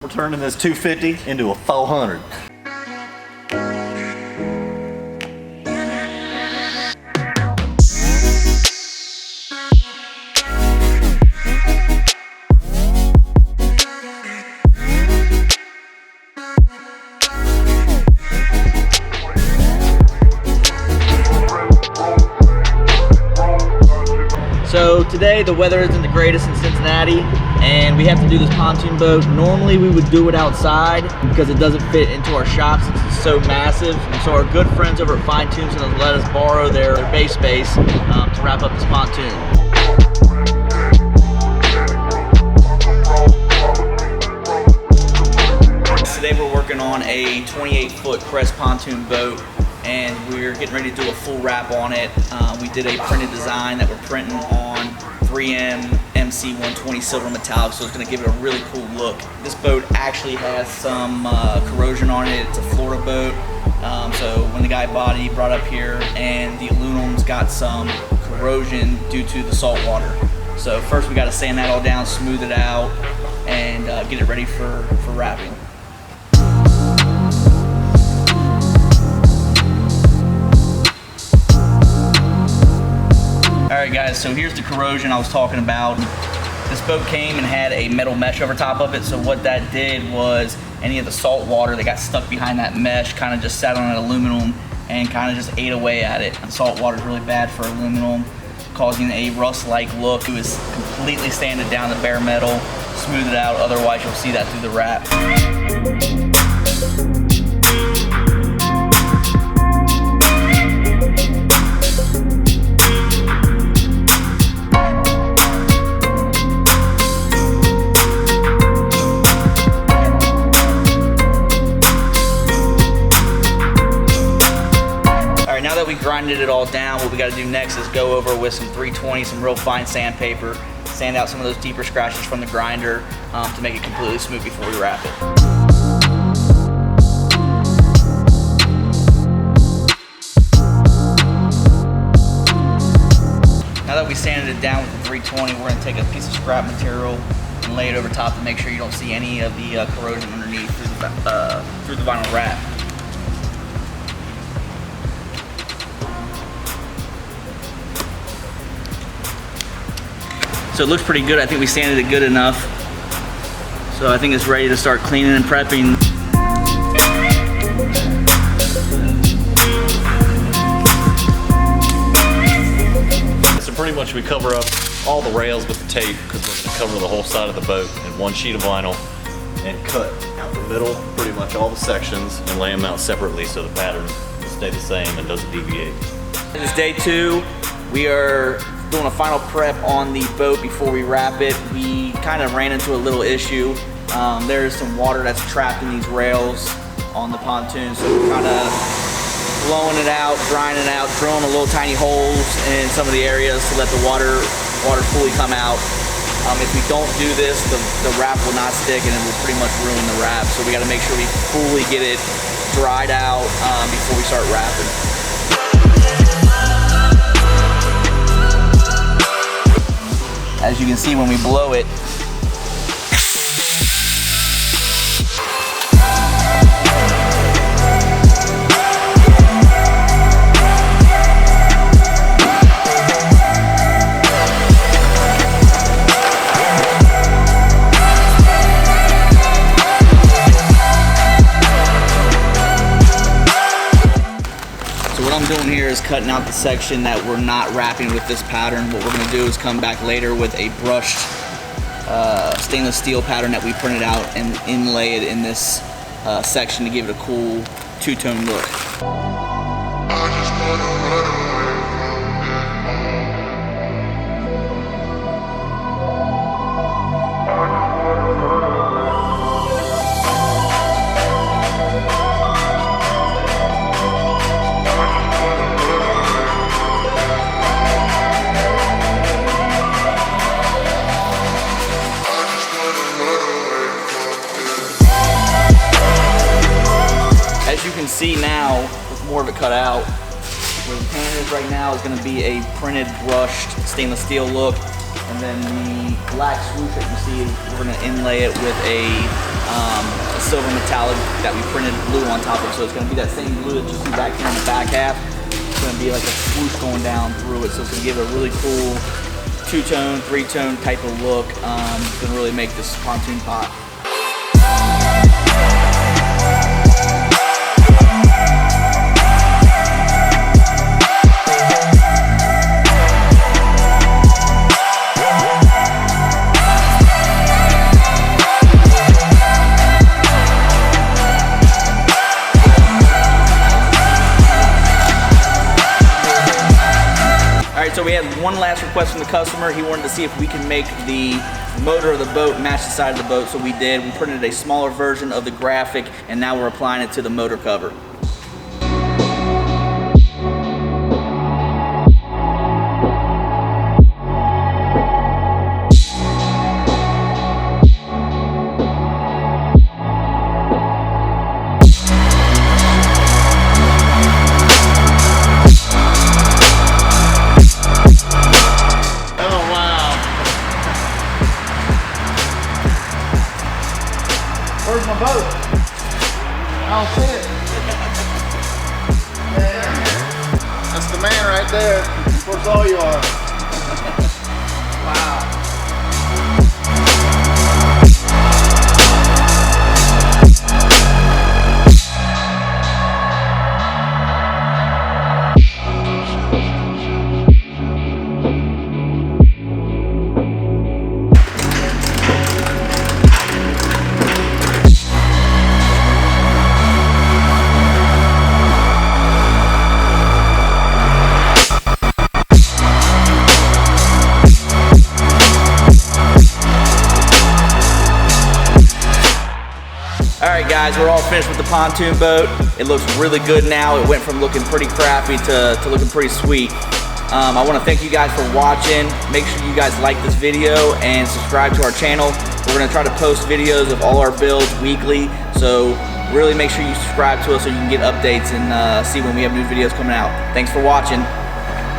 We're turning this 250 into a 400. So today the weather isn't the greatest in Cincinnati and we have to do this pontoon boat. Normally we would do it outside because it doesn't fit into our shop since it's so massive. And so our good friends over at Pontoon let us borrow their bay space to wrap up this pontoon. Today we're working on a 28-foot crest pontoon boat, and we're getting ready to do a full wrap on it. We did a printed design that we're printing on 3M MC120 silver metallic, so it's going to give it a really cool look. This boat actually has some corrosion on it. It's a Florida boat, so when the guy bought it, he brought it up here, and the aluminum's got some corrosion due to the salt water. So first we got to sand that all down, smooth it out, and get it ready for wrapping. Alright guys, so here's the corrosion I was talking about. This boat came and had a metal mesh over top of it, so what that did was any of the salt water that got stuck behind that mesh kind of just sat on that aluminum and kind of just ate away at it. And salt water is really bad for aluminum, causing a rust-like look. It was completely sanded down the bare metal, smooth it out, otherwise you'll see that through the wrap. Now that we grinded it all down, what we got to do next is go over with some 320, some real fine sandpaper, sand out some of those deeper scratches from the grinder to make it completely smooth before we wrap it. Now that we sanded it down with the 320, we're going to take a piece of scrap material and lay it over top to make sure you don't see any of the corrosion underneath through the vinyl wrap. So it looks pretty good. I think we sanded it good enough. So I think it's ready to start cleaning and prepping. So pretty much we cover up all the rails with the tape because we're going to cover the whole side of the boat in one sheet of vinyl and cut out the middle, pretty much all the sections, and lay them out separately so the pattern will stay the same and doesn't deviate. This is day 2. We are doing a final prep on the boat before we wrap it. We kind of ran into a little issue. There's some water that's trapped in these rails on the pontoon, so we're kind of blowing it out, drying it out, drilling a little tiny holes in some of the areas to let the water fully come out. If we don't do this, the wrap will not stick and it will pretty much ruin the wrap. So we got to make sure we fully get it dried out before we start wrapping. As you can see when we blow it, doing here is cutting out the section that we're not wrapping with this pattern. What we're going to do is come back later with a brushed stainless steel pattern that we printed out and inlay it in this section to give it a cool two-tone look. As you can see now, with more of it cut out, where the pan is right now is going to be a printed brushed stainless steel look. And then the black swoosh that you see, we're gonna inlay it with a silver metallic that we printed blue on top of. So it's gonna be that same blue that you see back here in the back half. It's gonna be like a swoosh going down through it. So it's gonna give it a really cool two-tone, three-tone type of look. It's gonna really make this pontoon pop. So we had one last request from the customer. He wanted to see if we can make the motor of the boat match the side of the boat, so we did. We printed a smaller version of the graphic, and now we're applying it to the motor cover. Where's my boat? I don't see it. Man, that's the man right there. Of course, all you are. Wow. Alright guys, we're all finished with the pontoon boat. It looks really good now. It went from looking pretty crappy to looking pretty sweet. I want to thank you guys for watching. Make sure you guys like this video and subscribe to our channel. We're going to try to post videos of all our builds weekly, so really make sure you subscribe to us so you can get updates and see when we have new videos coming out. Thanks for watching.